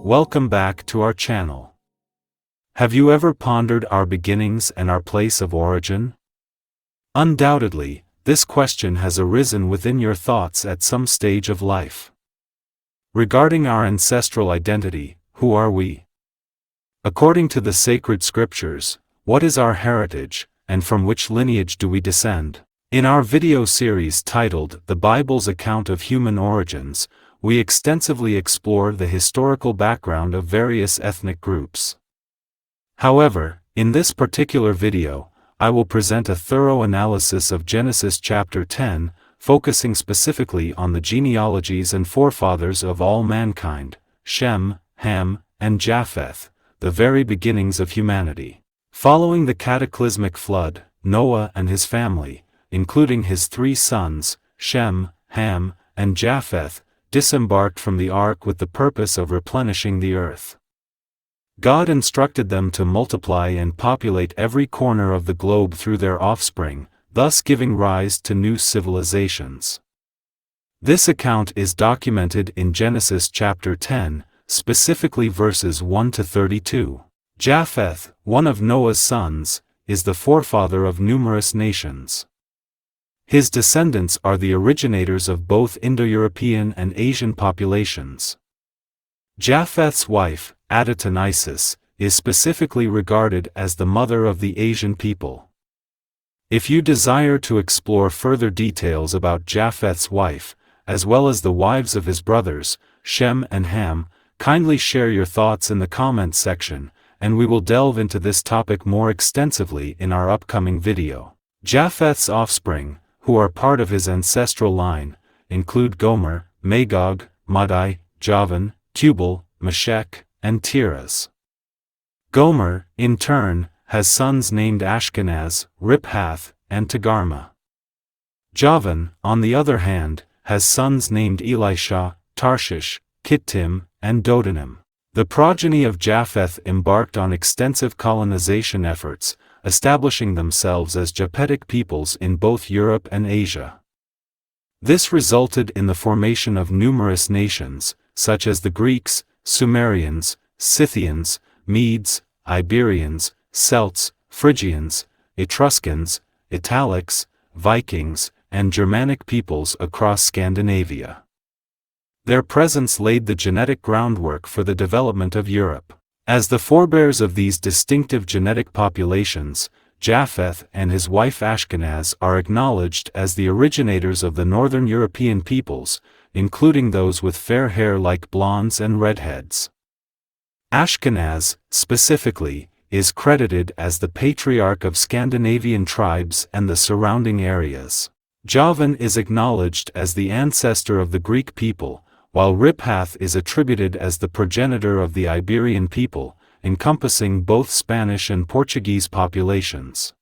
Welcome back to our channel. Have you ever pondered our beginnings and our place of origin? Undoubtedly, this question has arisen within your thoughts at some stage of life. Regarding our ancestral identity, who are we? According to the sacred scriptures, what is our heritage, and from which lineage do we descend? In our video series titled The Bible's Account of Human Origins, we extensively explore the historical background of various ethnic groups. However, in this particular video, I will present a thorough analysis of Genesis chapter 10, focusing specifically on the genealogies and forefathers of all mankind, Shem, Ham, and Japheth, the very beginnings of humanity. Following the cataclysmic flood, Noah and his family, including his 3 sons, Shem, Ham, and Japheth, disembarked from the ark with the purpose of replenishing the earth. God instructed them to multiply and populate every corner of the globe through their offspring, thus giving rise to new civilizations. This account is documented in Genesis chapter 10, specifically verses 1 to 32. Japheth, one of Noah's sons, is the forefather of numerous nations. His descendants are the originators of both Indo-European and Asian populations. Japheth's wife, Adonaisis, is specifically regarded as the mother of the Asian people. If you desire to explore further details about Japheth's wife, as well as the wives of his brothers, Shem and Ham, kindly share your thoughts in the comments section, and we will delve into this topic more extensively in our upcoming video. Japheth's offspring, who are part of his ancestral line, include Gomer, Magog, Madai, Javan, Tubal, Meshech, and Tiras. Gomer, in turn, has sons named Ashkenaz, Riphath, and Togarmah. Javan, on the other hand, has sons named Elisha, Tarshish, Kittim, and Dodanim. The progeny of Japheth embarked on extensive colonization efforts, establishing themselves as Japhetic peoples in both Europe and Asia. This resulted in the formation of numerous nations, such as the Greeks, Sumerians, Scythians, Medes, Iberians, Celts, Phrygians, Etruscans, Italics, Vikings, and Germanic peoples across Scandinavia. Their presence laid the genetic groundwork for the development of Europe. As the forebears of these distinctive genetic populations, Japheth and his wife Ashkenaz are acknowledged as the originators of the northern European peoples, including those with fair hair like blondes and redheads. Ashkenaz, specifically, is credited as the patriarch of Scandinavian tribes and the surrounding areas. Javan is acknowledged as the ancestor of the Greek people, while Riphath is attributed as the progenitor of the Iberian people, encompassing both Spanish and Portuguese populations.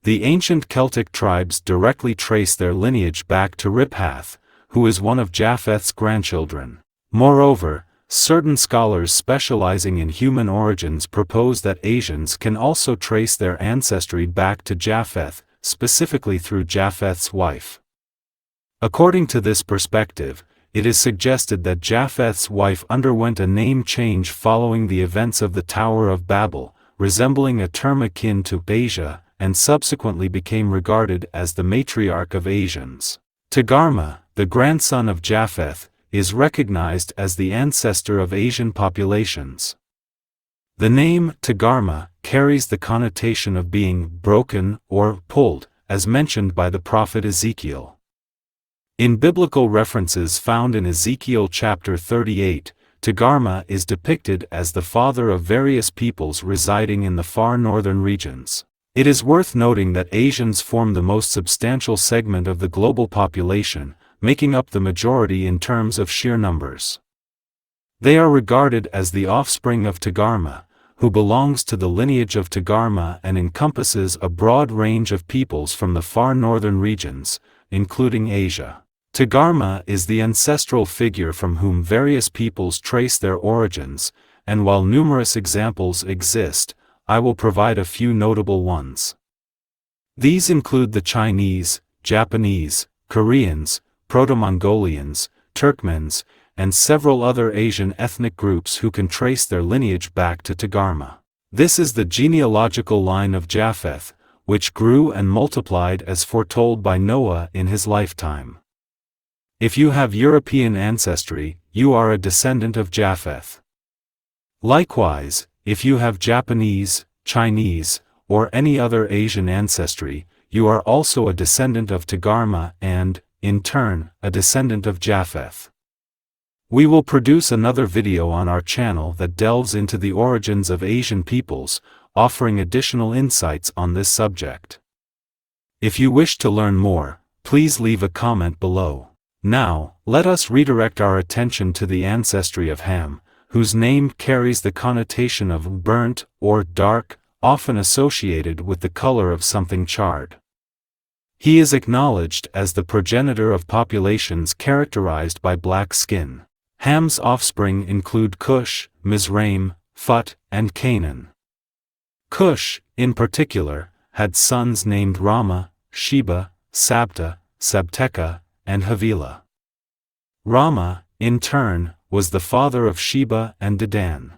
The ancient Celtic tribes directly trace their lineage back to Riphath, who is one of Japheth's grandchildren. Moreover, certain scholars specializing in human origins propose that Asians can also trace their ancestry back to Japheth, specifically through Japheth's wife. According to this perspective, it is suggested that Japheth's wife underwent a name change following the events of the Tower of Babel, resembling a term akin to Asia, and subsequently became regarded as the matriarch of Asians. Togarmah, the grandson of Japheth, is recognized as the ancestor of Asian populations. The name Togarmah carries the connotation of being broken or pulled, as mentioned by the prophet Ezekiel. In biblical references found in Ezekiel chapter 38, Togarmah is depicted as the father of various peoples residing in the far northern regions. It is worth noting that Asians form the most substantial segment of the global population, making up the majority in terms of sheer numbers. They are regarded as the offspring of Togarmah, who belongs to the lineage of Togarmah and encompasses a broad range of peoples from the far northern regions, including Asia. Togarmah is the ancestral figure from whom various peoples trace their origins, and while numerous examples exist, I will provide a few notable ones. These include the Chinese, Japanese, Koreans, Proto-Mongolians, Turkmens, and several other Asian ethnic groups who can trace their lineage back to Togarmah. This is the genealogical line of Japheth, which grew and multiplied as foretold by Noah in his lifetime. If you have European ancestry, you are a descendant of Japheth. Likewise, if you have Japanese, Chinese, or any other Asian ancestry, you are also a descendant of Togarmah and, in turn, a descendant of Japheth. We will produce another video on our channel that delves into the origins of Asian peoples, offering additional insights on this subject. If you wish to learn more, please leave a comment below. Now, let us redirect our attention to the ancestry of Ham, whose name carries the connotation of burnt or dark, often associated with the color of something charred. He is acknowledged as the progenitor of populations characterized by black skin. Ham's offspring include Cush, Mizraim, Phut, and Canaan. Cush, in particular, had sons named Rama, Sheba, Sabta, Sabteka, and Havilah. Rama, in turn, was the father of Sheba and Dedan.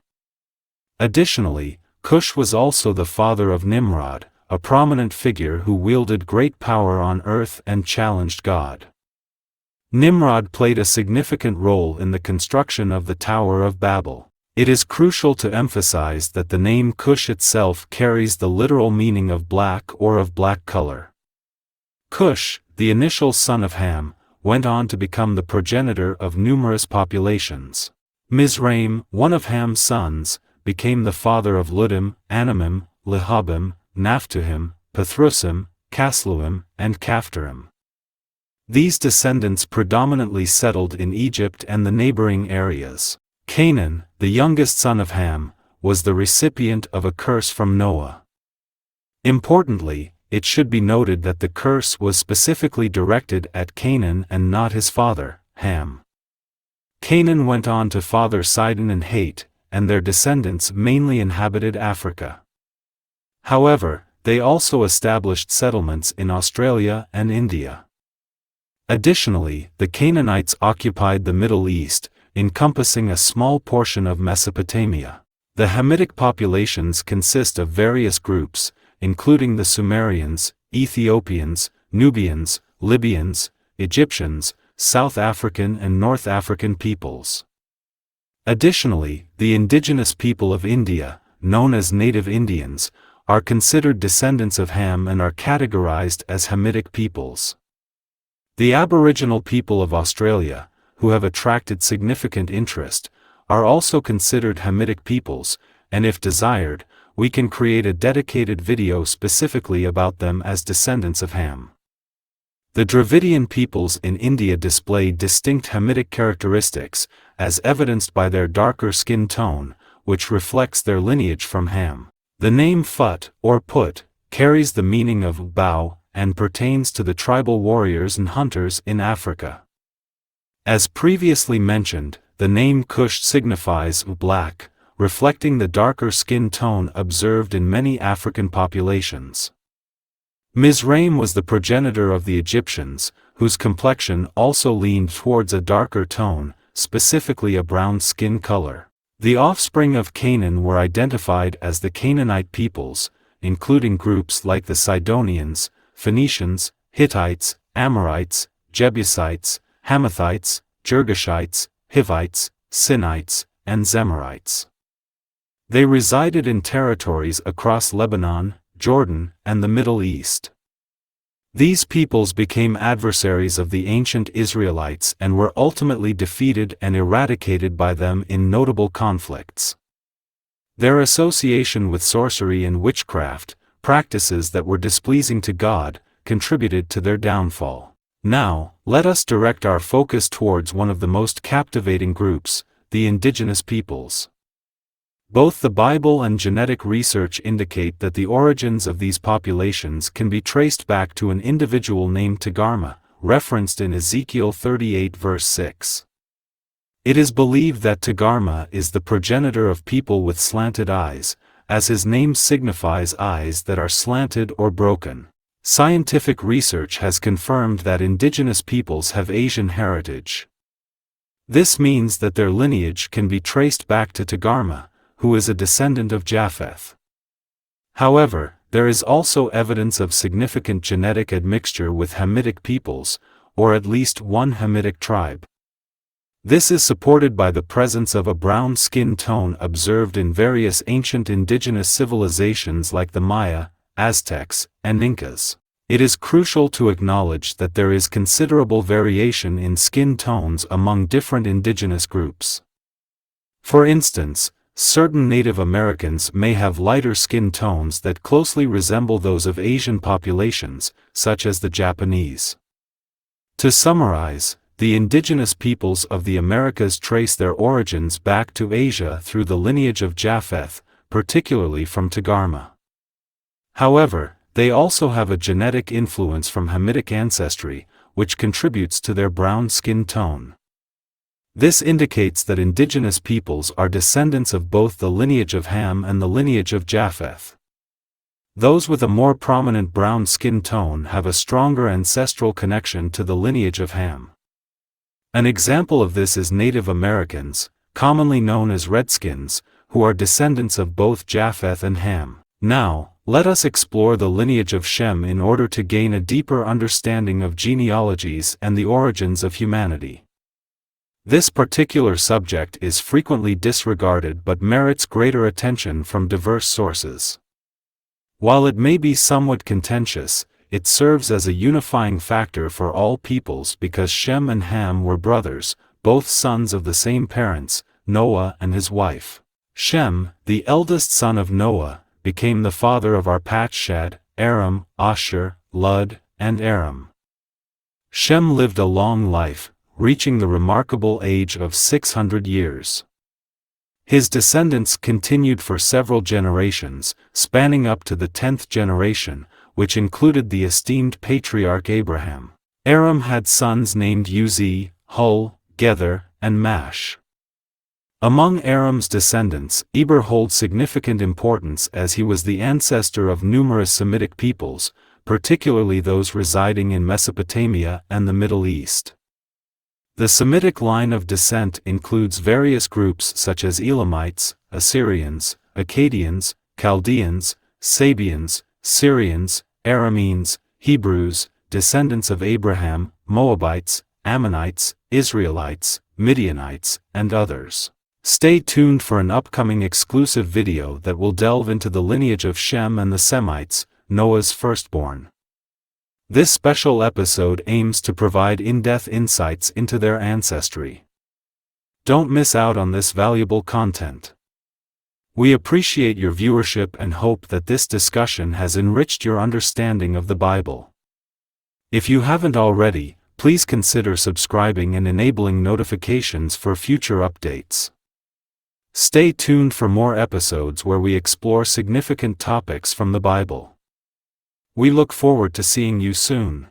Additionally, Cush was also the father of Nimrod, a prominent figure who wielded great power on earth and challenged God. Nimrod played a significant role in the construction of the Tower of Babel. It is crucial to emphasize that the name Cush itself carries the literal meaning of black or of black color. Cush, the initial son of Ham, went on to become the progenitor of numerous populations. Mizraim, one of Ham's sons, became the father of Ludim, Anamim, Lehabim, Naphtuhim, Pathrusim, Casluim, and Caphtorim. These descendants predominantly settled in Egypt and the neighboring areas. Canaan, the youngest son of Ham, was the recipient of a curse from Noah. Importantly, it should be noted that the curse was specifically directed at Canaan and not his father, Ham. Canaan went on to father Sidon and Heth, and their descendants mainly inhabited Africa. However, they also established settlements in Australia and India. Additionally, the Canaanites occupied the Middle East, encompassing a small portion of Mesopotamia. The Hamitic populations consist of various groups, including the Sumerians, Ethiopians, Nubians, Libyans, Egyptians, South African and North African peoples. Additionally, the indigenous people of India, known as native Indians, are considered descendants of Ham and are categorized as Hamitic peoples. The Aboriginal people of Australia, who have attracted significant interest, are also considered Hamitic peoples, and if desired, we can create a dedicated video specifically about them as descendants of Ham. The Dravidian peoples in India display distinct Hamitic characteristics, as evidenced by their darker skin tone, which reflects their lineage from Ham. The name Phut, or Put, carries the meaning of bow, and pertains to the tribal warriors and hunters in Africa. As previously mentioned, the name Cush signifies black, reflecting the darker skin tone observed in many African populations. Mizraim was the progenitor of the Egyptians, whose complexion also leaned towards a darker tone, specifically a brown skin color. The offspring of Canaan were identified as the Canaanite peoples, including groups like the Sidonians, Phoenicians, Hittites, Amorites, Jebusites, Hamathites, Girgashites, Hivites, Sinites, and Zemarites. They resided in territories across Lebanon, Jordan, and the Middle East. These peoples became adversaries of the ancient Israelites and were ultimately defeated and eradicated by them in notable conflicts. Their association with sorcery and witchcraft, practices that were displeasing to God, contributed to their downfall. Now, let us direct our focus towards one of the most captivating groups, the indigenous peoples. Both the Bible and genetic research indicate that the origins of these populations can be traced back to an individual named Togarmah, referenced in Ezekiel 38 verse 6. It is believed that Togarmah is the progenitor of people with slanted eyes, as his name signifies eyes that are slanted or broken. Scientific research has confirmed that indigenous peoples have Asian heritage. This means that their lineage can be traced back to Togarmah, who is a descendant of Japheth. However, there is also evidence of significant genetic admixture with Hamitic peoples, or at least one Hamitic tribe. This is supported by the presence of a brown skin tone observed in various ancient indigenous civilizations like the Maya, Aztecs, and Incas. It is crucial to acknowledge that there is considerable variation in skin tones among different indigenous groups. For instance, certain Native Americans may have lighter skin tones that closely resemble those of Asian populations, such as the Japanese. To summarize, the indigenous peoples of the Americas trace their origins back to Asia through the lineage of Japheth, particularly from Togarmah. However, they also have a genetic influence from Hamitic ancestry, which contributes to their brown skin tone. This indicates that indigenous peoples are descendants of both the lineage of Ham and the lineage of Japheth. Those with a more prominent brown skin tone have a stronger ancestral connection to the lineage of Ham. An example of this is Native Americans, commonly known as Redskins, who are descendants of both Japheth and Ham. Now, let us explore the lineage of Shem in order to gain a deeper understanding of genealogies and the origins of humanity. This particular subject is frequently disregarded but merits greater attention from diverse sources. While it may be somewhat contentious, it serves as a unifying factor for all peoples because Shem and Ham were brothers, both sons of the same parents, Noah and his wife. Shem, the eldest son of Noah, became the father of Arpachshad, Aram, Ashur, Lud, and Aram. Shem lived a long life, reaching the remarkable age of 600 years. His descendants continued for several generations, spanning up to the 10th generation, which included the esteemed patriarch Abraham. Aram had sons named Uzi, Hul, Gether, and Mash. Among Aram's descendants, Eber holds significant importance as he was the ancestor of numerous Semitic peoples, particularly those residing in Mesopotamia and the Middle East. The Semitic line of descent includes various groups such as Elamites, Assyrians, Akkadians, Chaldeans, Sabians, Syrians, Arameans, Hebrews, descendants of Abraham, Moabites, Ammonites, Israelites, Midianites, and others. Stay tuned for an upcoming exclusive video that will delve into the lineage of Shem and the Semites, Noah's firstborn. This special episode aims to provide in-depth insights into their ancestry. Don't miss out on this valuable content. We appreciate your viewership and hope that this discussion has enriched your understanding of the Bible. If you haven't already, please consider subscribing and enabling notifications for future updates. Stay tuned for more episodes where we explore significant topics from the Bible. We look forward to seeing you soon.